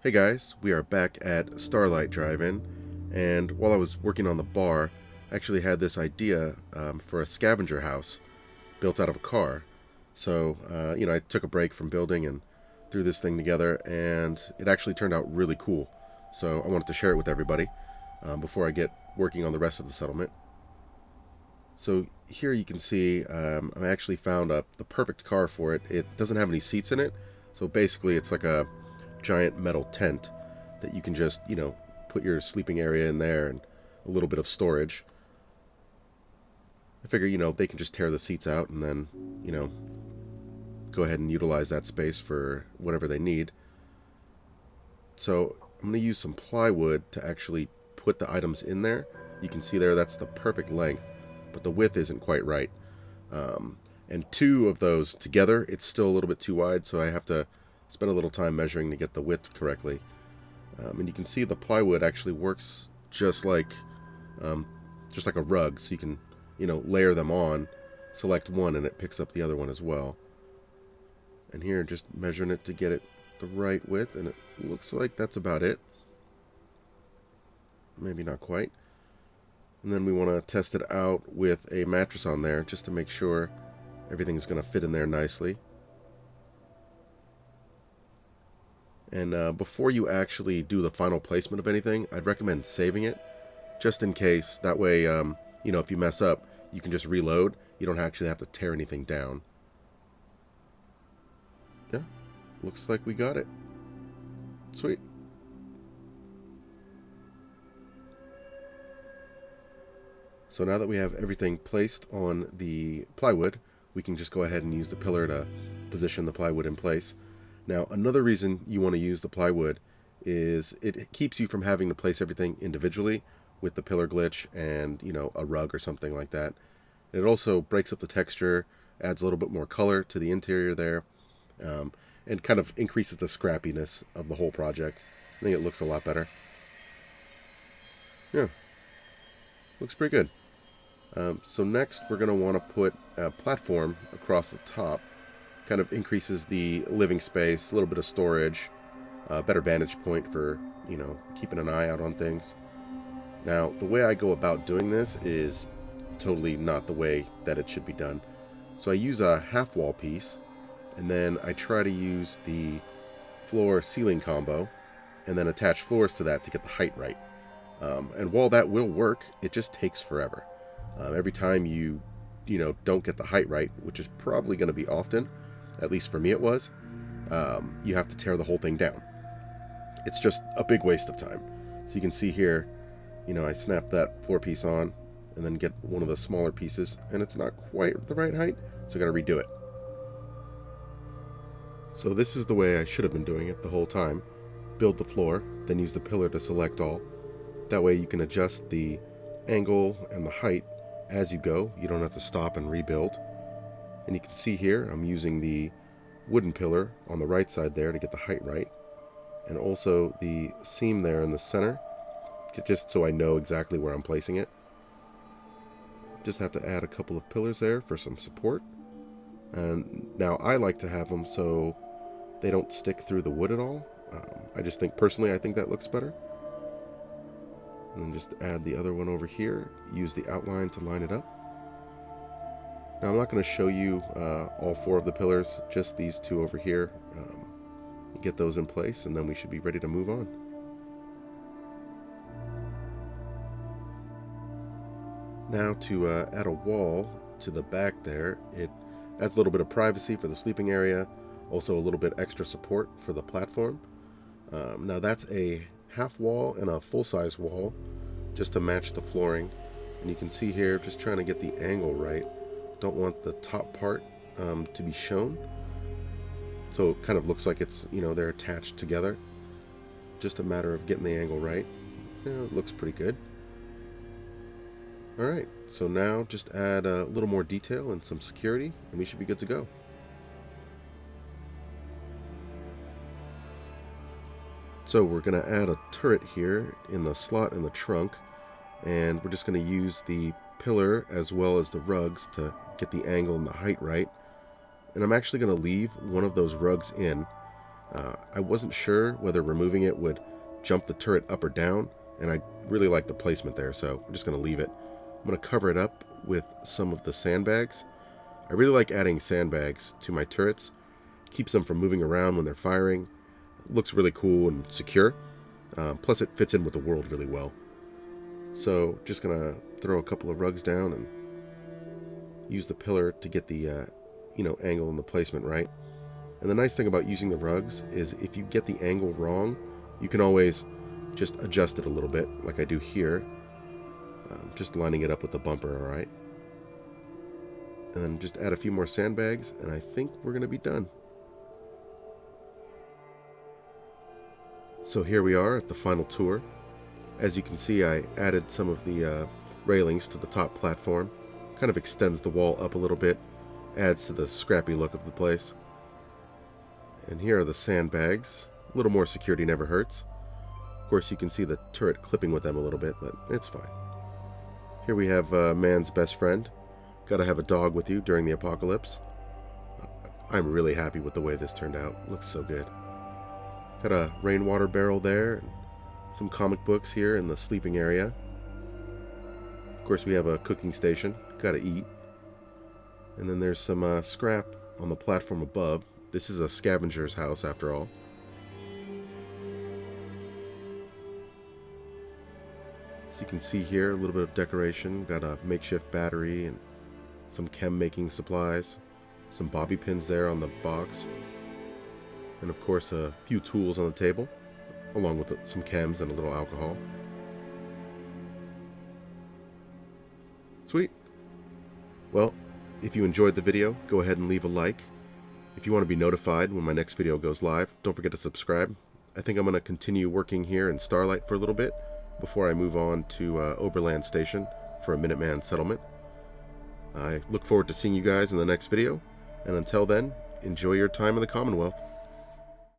Hey guys, we are back at Starlight Drive-In, and while I was working on the bar, I actually had this idea for a scavenger house built out of a car. So, I took a break from building and threw this thing together, and it actually turned out really cool. So I wanted to share it with everybody before I get working on the rest of the settlement. So here you can see I actually found the perfect car for it. It doesn't have any seats in it, so basically it's like a giant metal tent that you can just, put your sleeping area in there and a little bit of storage. I figure, they can just tear the seats out and then, go ahead and utilize that space for whatever they need. So I'm going to use some plywood to actually put the items in there. You can see there that's the perfect length, but the width isn't quite right. And two of those together, it's still a little bit too wide, so I have to spend a little time measuring to get the width correctly. And you can see the plywood actually works just like a rug, so you can layer them on, select one, and it picks up the other one as well. And here, just measuring it to get it the right width, and it looks like that's about it. Maybe not quite. And then we want to test it out with a mattress on there just to make sure everything's going to fit in there nicely. And before you actually do the final placement of anything, I'd recommend saving it just in case. That way, if you mess up, you can just reload. You don't actually have to tear anything down. Yeah, looks like we got it. Sweet. So now that we have everything placed on the plywood, we can just go ahead and use the pillar to position the plywood in place. Now, another reason you want to use the plywood is it keeps you from having to place everything individually with the pillar glitch and, a rug or something like that. It also breaks up the texture, adds a little bit more color to the interior there, and kind of increases the scrappiness of the whole project. I think it looks a lot better. Yeah, looks pretty good. So next we're going to want to put a platform across the top. Kind of increases the living space, a little bit of storage, a better vantage point for, keeping an eye out on things. Now, the way I go about doing this is totally not the way that it should be done. So I use a half wall piece, and then I try to use the floor ceiling combo, and then attach floors to that to get the height right. And while that will work, it just takes forever. Every time you don't get the height right, which is probably going to be often, at least for me it was, you have to tear the whole thing down. It's just a big waste of time. So you can see here, I snap that floor piece on and then get one of the smaller pieces, and it's not quite the right height, so I got to redo it. So this is the way I should have been doing it the whole time. Build the floor, then use the pillar to select all. That way you can adjust the angle and the height as you go. You don't have to stop and rebuild. And you can see here I'm using the wooden pillar on the right side there to get the height right, and also the seam there in the center, just so I know exactly where I'm placing it. Just have to add a couple of pillars there for some support. And now I like to have them so they don't stick through the wood at all. I just think, personally, I think that looks better. And then just add the other one over here, use the outline to line it up. Now I'm not going to show you all four of the pillars, just these two over here. Get those in place, and then we should be ready to move on. Now to add a wall to the back there, it adds a little bit of privacy for the sleeping area, also a little bit extra support for the platform. Now that's a half wall and a full-size wall, just to match the flooring. And you can see here, just trying to get the angle right. Don't want the top part to be shown, so it kind of looks like it's, they're attached together. Just a matter of getting the angle right. It looks pretty good. Alright, so now just add a little more detail and some security, and we should be good to go. So we're going to add a turret here in the slot in the trunk, and we're just going to use the pillar as well as the rugs to get the angle and the height right. And I'm actually going to leave one of those rugs in I wasn't sure whether removing it would jump the turret up or down, and I really like the placement there, so I'm just going to leave it. I'm going to cover it up with some of the sandbags. I really like adding sandbags to my turrets. Keeps them from moving around when they're firing. It looks really cool and secure. Plus it fits in with the world really well. So just going to throw a couple of rugs down and use the pillar to get the angle and the placement right. And the nice thing about using the rugs is if you get the angle wrong, you can always just adjust it a little bit, like I do here. Just lining it up with the bumper, alright? And then just add a few more sandbags, and I think we're going to be done. So here we are at the final tour. As you can see, I added some of the railings to the top platform. Kind of extends the wall up a little bit, adds to the scrappy look of the place. And here are the sandbags. A little more security never hurts. Of course, you can see the turret clipping with them a little bit, but it's fine. Here we have man's best friend. Gotta have a dog with you during the apocalypse. I'm really happy with the way this turned out. Looks so good. Got a rainwater barrel there, and some comic books here in the sleeping area. Of course, we have a cooking station. Gotta eat. And then there's some scrap on the platform above. This is a scavenger's house, after all. So you can see here a little bit of decoration. Got a makeshift battery and some chem making supplies. Some bobby pins there on the box. And of course a few tools on the table, along with some chems and a little alcohol. Sweet. Well, if you enjoyed the video, go ahead and leave a like. If you want to be notified when my next video goes live, don't forget to subscribe. I think I'm going to continue working here in Starlight for a little bit before I move on to Oberland Station for a Minuteman settlement. I look forward to seeing you guys in the next video, and until then, enjoy your time in the Commonwealth.